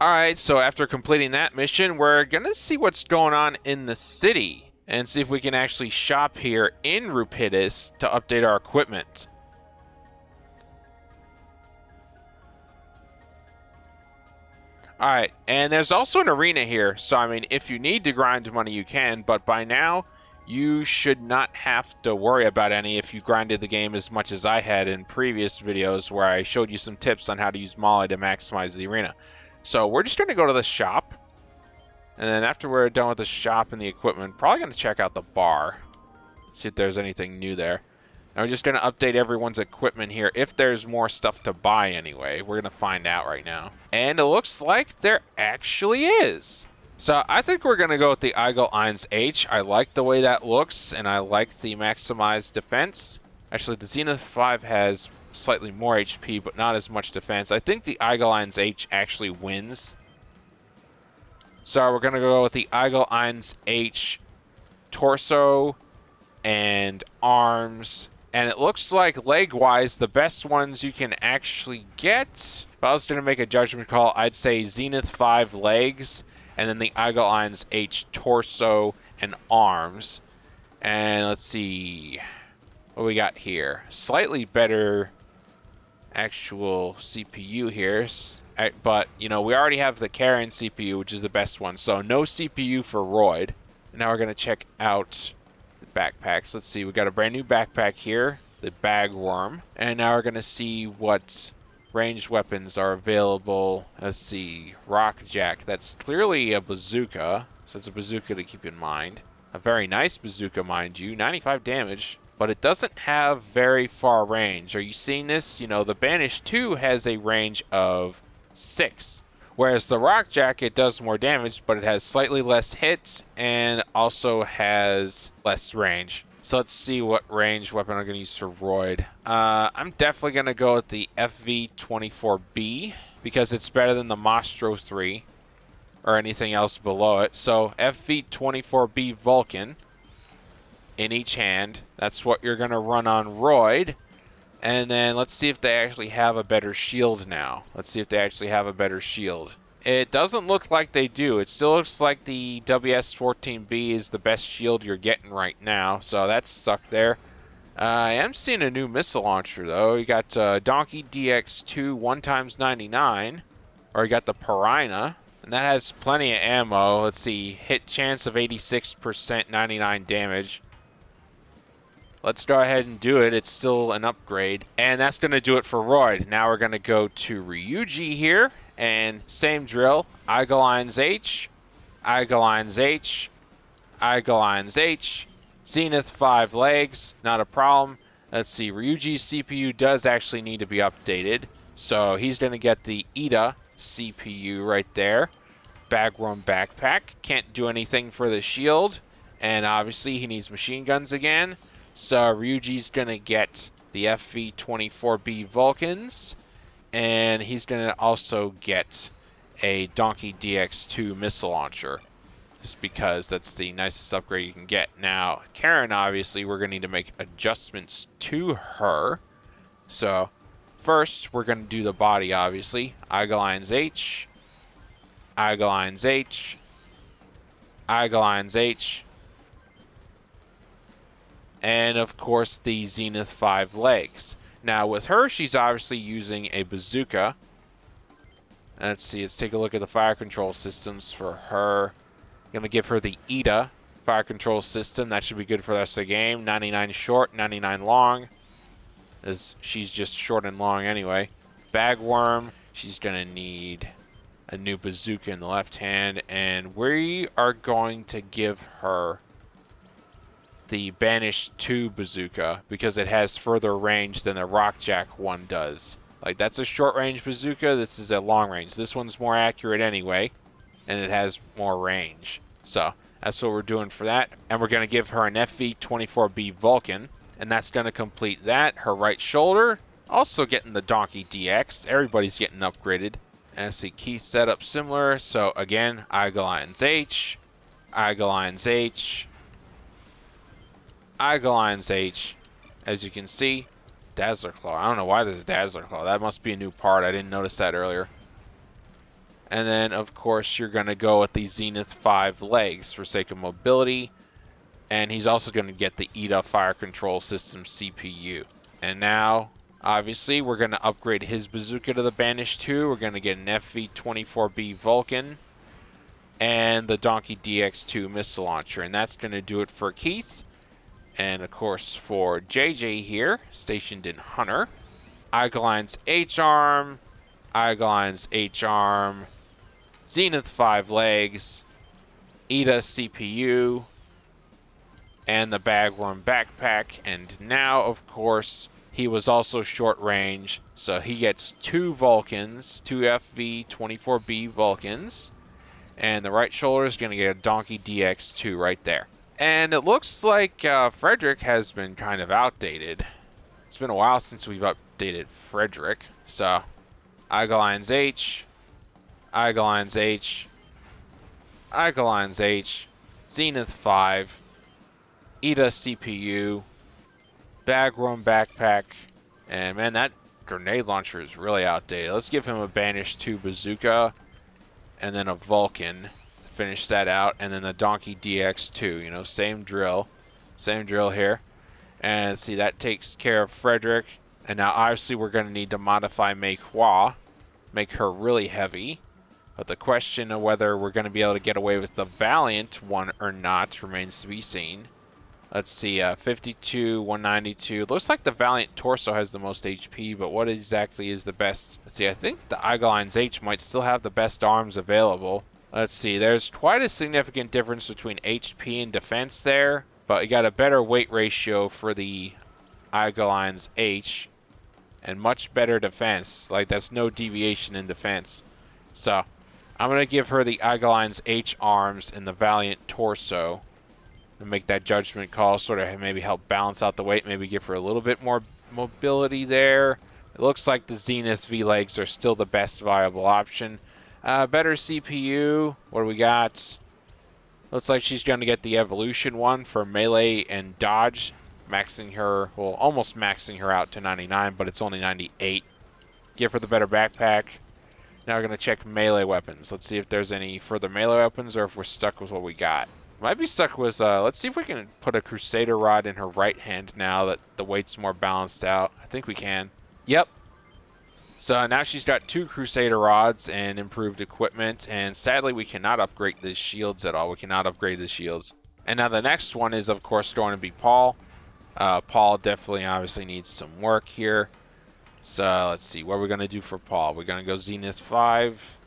Alright, so after completing that mission, we're gonna see what's going on in the city and see if we can actually shop here in Rupidus to update our equipment. Alright, and there's also an arena here, so I mean, if you need to grind money, you can, but by now, you should not have to worry about any if you grinded the game as much as I had in previous videos where I showed you some tips on how to use Molly to maximize the arena. So we're just going to go to the shop, and then after we're done with the shop and the equipment, probably going to check out the bar, see if there's anything new there. And we're just going to update everyone's equipment here. If there's more stuff to buy anyway, we're going to find out right now. And it looks like there actually is. So I think we're going to go with the Eagle 1H. I like the way that looks, and I like the maximized defense. Actually, the Zenith 5 has slightly more HP, but not as much defense. I think the Eagle 1H actually wins. So we're going to go with the Eagle 1H torso and arms. And it looks like leg-wise, the best ones you can actually get. If I was going to make a judgment call, I'd say Zenith 5 legs, and then the Eagle 1H torso and arms. And let's see what we got here. Slightly better actual CPU here. But, you know, we already have the Karen CPU, which is the best one. So no CPU for Royd. Now we're going to check out backpacks. Let's see, we got a brand new backpack here, the Bagworm, and now we're gonna see what ranged weapons are available. Let's see, Rockjack, that's clearly a bazooka, so it's a bazooka to keep in mind. A very nice bazooka, mind you, 95 damage, but it doesn't have very far range. Are you seeing this? You know, the Banish 2 has a range of 6. Whereas the Rockjack, it does more damage, but it has slightly less hits and also has less range. So let's see what range weapon I'm going to use for Royd. I'm definitely going to go with the FV-24B because it's better than the Mastro 3 or anything else below it. So FV-24B Vulcan in each hand. That's what you're going to run on Royd. And then let's see if they actually have a better shield now. Let's see if they actually have a better shield. It doesn't look like they do. It still looks like the WS-14B is the best shield you're getting right now. So that's stuck there. I am seeing a new missile launcher, though. You got Donkey DX2 1x99. Or you got the Piranha. And that has plenty of ammo. Let's see. Hit chance of 86%, 99 damage. Let's go ahead and do it. It's still an upgrade. And that's going to do it for Royd. Now we're going to go to Ryuji here. And same drill. Eagle 1H. Eagle 1H. Eagle 1H. Zenith 5 legs. Not a problem. Let's see. Ryuji's CPU does actually need to be updated. So he's going to get the Ida CPU right there. Bagworm backpack. Can't do anything for the shield. And obviously he needs machine guns again. So Ryuji's going to get the FV-24B Vulcans, and he's going to also get a Donkey DX2 missile launcher, just because that's the nicest upgrade you can get. Now, Karen, obviously, we're going to need to make adjustments to her. So, first, we're going to do the body, obviously. Eagle 1H, Eagle 1H, Eagle 1H, and of course the Zenith 5 legs. Now with her, she's obviously using a bazooka. Let's see, let's take a look at the fire control systems for her. I'm going to give her the Ida fire control system. That should be good for the rest of the game. 99 short, 99 long, as she's just short and long anyway. Bagworm, she's going to need a new bazooka in the left hand, and we are going to give her the Banish 2 bazooka because it has further range than the Rockjack one does. Like, that's a short range bazooka, this is a long range. This one's more accurate anyway, and it has more range. So that's what we're doing for that. And we're going to give her an FV-24B Vulcan, and that's going to complete that. Her right shoulder, also getting the Donkey DX. Everybody's getting upgraded. And let's see, key setup similar. So again, Eagle 1H, Eagle 1H, Eagle 1H, as you can see, Dazzler Claw. I don't know why there's a Dazzler Claw. That must be a new part. I didn't notice that earlier. And then, of course, you're going to go with the Zenith 5 legs for sake of mobility. And he's also going to get the ETA Fire Control System CPU. And now, obviously, we're going to upgrade his bazooka to the Banish 2. We're going to get an FV-24B Vulcan and the Donkey DX2 missile launcher. And that's going to do it for Keith. And, of course, for JJ here, stationed in Hunter, Eagleon's H-Arm, Eagleon's H-Arm, Zenith 5 legs, ETA CPU, and the Bagworm backpack. And now, of course, he was also short range, so he gets 2 Vulcans, 2 FV-24B Vulcans, and the right shoulder is going to get a Donkey DX2 right there. And it looks like Frederick has been kind of outdated. It's been a while since we've updated Frederick. So, Eagleon's H, Eagleon's H, Eagleon's H, Zenith 5, ETA CPU, Bagworm backpack, and man, that grenade launcher is really outdated. Let's give him a Banish 2 bazooka, and then a Vulcan. Finish that out, and then the Donkey DX2. You know, same drill here. And see, that takes care of Frederick. And now, obviously, we're going to need to modify Mei Hua, make her really heavy. But the question of whether we're going to be able to get away with the Valiant one or not remains to be seen. Let's see, 52, 192. Looks like the Valiant torso has the most HP, but what exactly is the best? Let's see, I think the Eagleon's H might still have the best arms available. Let's see, there's quite a significant difference between HP and defense there, but you got a better weight ratio for the Eagleon's H, and much better defense. Like, that's no deviation in defense. So, I'm going to give her the Eagleon's H arms and the Valiant torso, and make that judgment call, sort of maybe help balance out the weight, maybe give her a little bit more mobility there. It looks like the Zenith V legs are still the best viable option. Better CPU. What do we got? Looks like she's going to get the Evolution one for melee and dodge, maxing her, well, almost maxing her out to 99, but it's only 98. Give her the better backpack. Now we're going to check melee weapons. Let's see if there's any further melee weapons or if we're stuck with what we got. Might be stuck with, let's see if we can put a Crusader Rod in her right hand now that the weight's more balanced out. I think we can. Yep. So now she's got 2 Crusader Rods and improved equipment, and sadly we cannot upgrade the shields at all. We cannot upgrade the shields. And now the next one is, of course, going to be Paul. Paul definitely obviously needs some work here. So let's see, what are we going to do for Paul? We're going to go Zenith 5.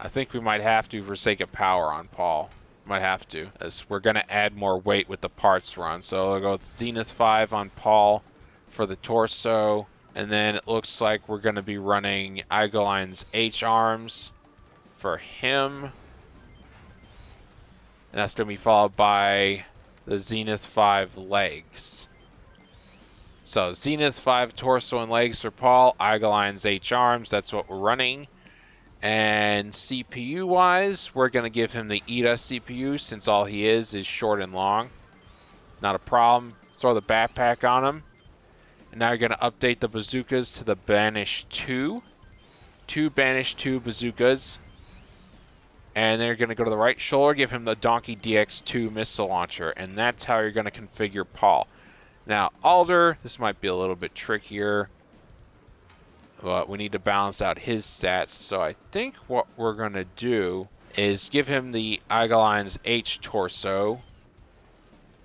I think we might have to for sake of power on Paul. Might have to, as we're going to add more weight with the parts we're on. So we'll go with Zenith 5 on Paul for the torso. And then it looks like we're going to be running Eagleon's H-arms for him. And that's going to be followed by the Zenith 5 legs. So Zenith 5 torso and legs for Paul, Eagleon's H-arms, that's what we're running. And CPU-wise, we're going to give him the ETA CPU since all he is short and long. Not a problem. Throw the backpack on him. And now you're going to update the bazookas to the Banish 2. 2 Banish 2 bazookas. And then you're going to go to the right shoulder, give him the Donkey DX2 missile launcher. And that's how you're going to configure Paul. Now, Alder, this might be a little bit trickier. But we need to balance out his stats. So I think what we're going to do is give him the Eagleon's H torso.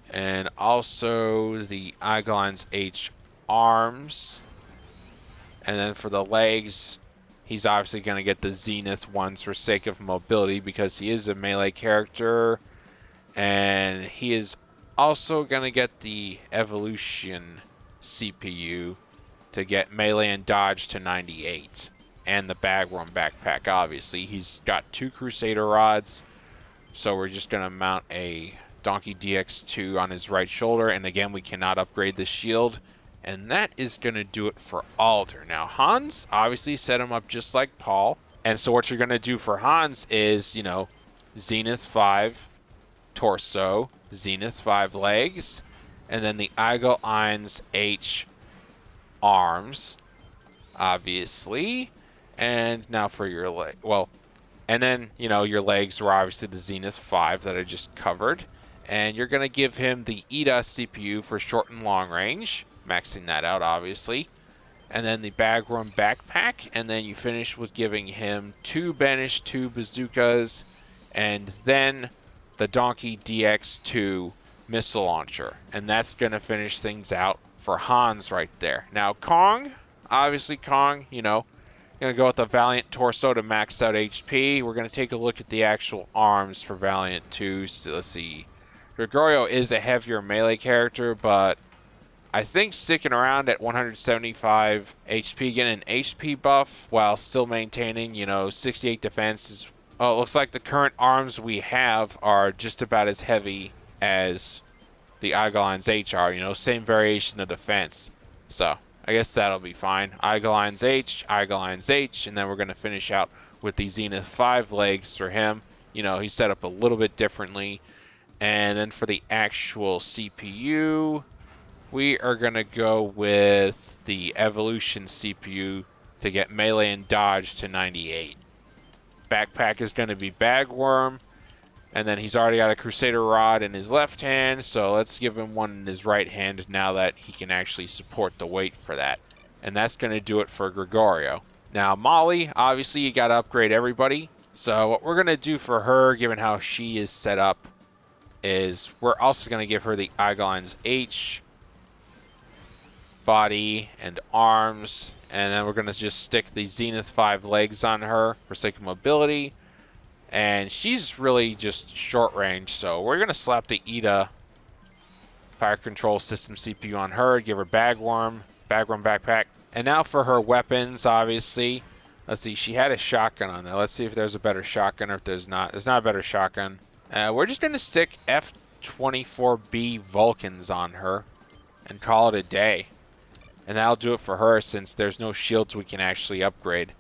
And also the Eagleon's H arms. And then for the legs, he's obviously going to get the Zenith ones for sake of mobility because he is a melee character. And he is also going to get the Evolution CPU to get melee and dodge to 98. And the Bagworm backpack, obviously. He's got 2 Crusader Rods. So we're just going to mount a Donkey DX2 on his right shoulder. And again, we cannot upgrade the shield. And that is going to do it for Alder. Now, Hans obviously set him up just like Paul. And so what you're going to do for Hans is, you know, Zenith 5 torso, Zenith 5 legs, and then the Eagleon's H arms, obviously. And now for your leg. Well, and then, you know, your legs were obviously the Zenith 5 that I just covered. And you're going to give him the ETA CPU for short and long range, maxing that out, obviously. And then the Bagram backpack. And then you finish with giving him 2 Banish, 2 bazookas, and then the Donkey DX2 missile launcher. And that's going to finish things out for Hans right there. Now, Kong, obviously Kong, you know, going to go with the Valiant torso to max out HP. We're going to take a look at the actual arms for Valiant 2. So let's see. Gregorio is a heavier melee character, but I think sticking around at 175 HP, getting an HP buff while still maintaining, you know, 68 defense is... Oh, it looks like the current arms we have are just about as heavy as the Eidolon's H are, you know, same variation of defense. So I guess that'll be fine. Eidolon's H, and then we're going to finish out with the Zenith 5 legs for him. You know, he's set up a little bit differently. And then for the actual CPU, we are going to go with the Evolution CPU to get melee and dodge to 98. Backpack is going to be Bagworm. And then he's already got a Crusader Rod in his left hand, so let's give him one in his right hand now that he can actually support the weight for that. And that's going to do it for Gregorio. Now, Molly, obviously you got to upgrade everybody. So what we're going to do for her, given how she is set up, is we're also going to give her the Eidolon's H, body, and arms. And then we're going to just stick the Zenith 5 legs on her for sake of mobility. And she's really just short range, so we're going to slap the ETA Fire Control System CPU on her, give her Bagworm backpack. And now for her weapons, obviously. Let's see, she had a shotgun on there. Let's see if there's a better shotgun or if there's not. There's not a better shotgun. We're just going to stick F-24B Vulcans on her and call it a day. And that'll do it for her since there's no shields we can actually upgrade.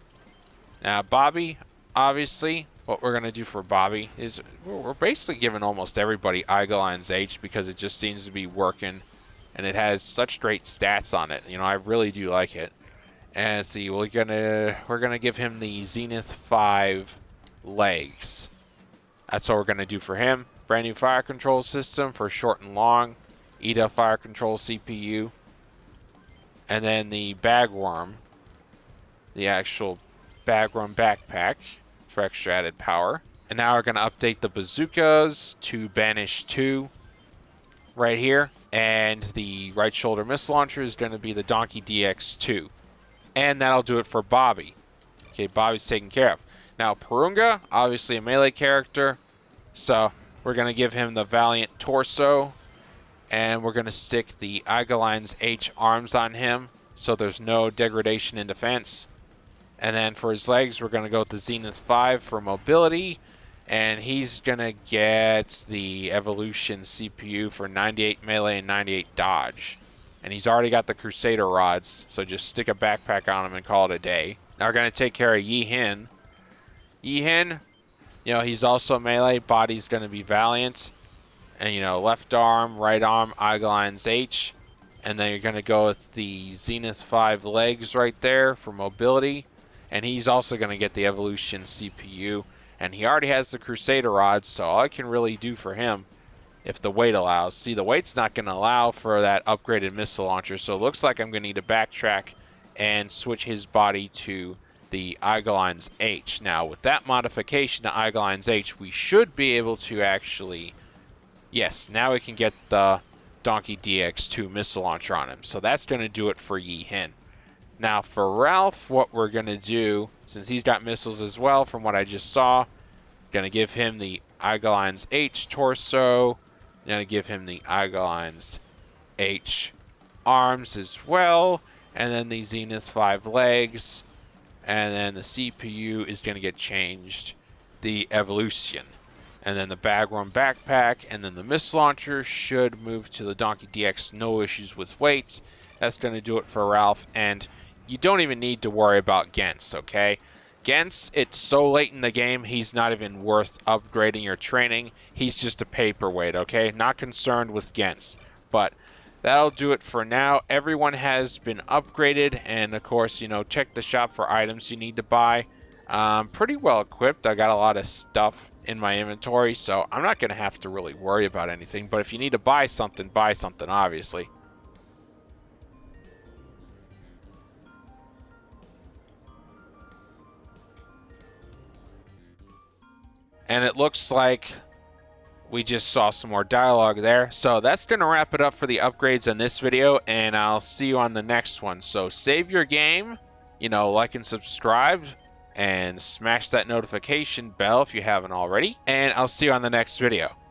Now, Bobby, obviously... What we're going to do for Bobby is we're basically giving almost everybody Eidolon's H because it just seems to be working and it has such great stats on it. You know, I really do like it. And see, we're gonna give him the Zenith 5 legs. That's what we're gonna do for him. Brand new fire control system for short and long. ETA fire control CPU. And then the Bagworm, the actual Bagworm backpack for extra added power. And now we're going to update the bazookas to Banish 2 right here. And the right shoulder missile launcher is going to be the Donkey DX2. And that'll do it for Bobby. Okay, Bobby's taken care of. Now, Purunga, obviously a melee character. So we're going to give him the Valiant torso. And we're going to stick the Eidolon's H arms on him. So there's no degradation in defense. And then for his legs, we're going to go with the Zenith 5 for mobility. And he's going to get the Evolution CPU for 98 melee and 98 dodge. And he's already got the Crusader rods, so just stick a backpack on him and call it a day. Now we're going to take care of Yi-Hin. Yi-Hin, you know, he's also melee. Body's going to be Valiant. And, you know, left arm, right arm, Eidolon's H. And then you're going to go with the Zenith 5 legs right there for mobility. And he's also going to get the Evolution CPU. And he already has the Crusader rods, so all I can really do for him, if the weight allows. See, the weight's not going to allow for that upgraded missile launcher, so it looks like I'm going to need to backtrack and switch his body to the Eidolon's H. Now, with that modification to Eidolon's H, we should be able to actually... Yes, now we can get the Donkey DX2 missile launcher on him. So that's going to do it for Yi-Hin. Now for Ralph, what we're going to do, since he's got missiles as well from what I just saw, going to give him the Eidolon's H torso, going to give him the Eidolon's H arms as well, and then the Zenith 5 legs, and then the CPU is going to get changed, the Evolution. And then the Bagworm backpack, and then the missile launcher should move to the Donkey DX, no issues with weight. That's going to do it for Ralph, and you don't even need to worry about Gens, okay? Gens, it's so late in the game, he's not even worth upgrading or training. He's just a paperweight, okay? Not concerned with Gens. But that'll do it for now. Everyone has been upgraded, and of course, check the shop for items you need to buy. Pretty well equipped. I got a lot of stuff in my inventory, so I'm not going to have to really worry about anything. But if you need to buy something, obviously. And it looks like we just saw some more dialogue there. So that's going to wrap it up for the upgrades in this video, and I'll see you on the next one. So save your game, like and subscribe, and smash that notification bell if you haven't already. And I'll see you on the next video.